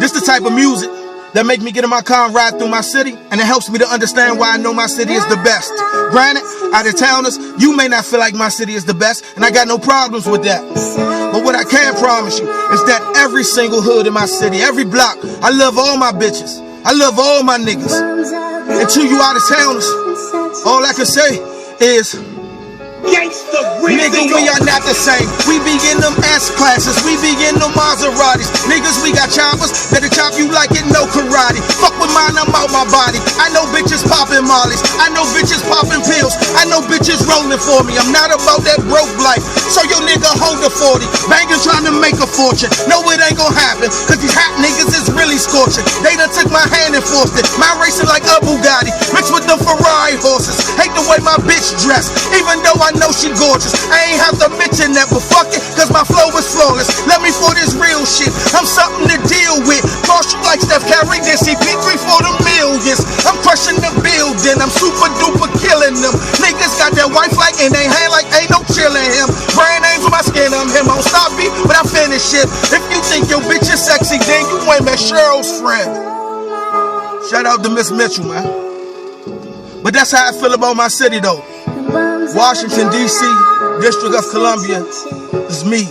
This the type of music that make me get in my car and ride through my city, and it helps me to understand why I know my city is the best. Granted, out of towners, you may not feel like my city is the best, and I got no problems with that. But what I can promise you is that every single hood in my city, every block, I love all my bitches. I love all my niggas. And to you out of towners, all I can say is, nigga, we are not the same. We be in them S-classes, we be in them Maseratis. Niggas, we got choppers that'll chop you like it no karate. Fuck with mine, I'm out my body. I know bitches popping mollies, I know bitches popping pills, I know bitches rolling for me. I'm not about that broke life, so your nigga hold a 40. Bangin' trying to make a fortune. No, it ain't gon' happen, cause these hot niggas is really scorching. They done took my hand and forced it. My racing like a Bugatti, mixed with the Ferrari horses. Hate the way my bitch dressed, even though I know she gorgeous. I ain't have to mention that, but fuck it, cause my flow is flawless. Let me for this real shit, I'm something to deal with. Boss you like Steph Curry, this CP3 for the millions. I'm crushing the building, I'm super duper killing them. Niggas got that white flag in they hand like ain't no chillin' him. Brand names on my skin, I'm him. I don't stop me, but I finish it. If you think your bitch is sexy, then you ain't met Cheryl's friend. Shout out to Miss Mitchell, man. But that's how I feel about my city, though. Washington, D.C., District of Columbia, is me.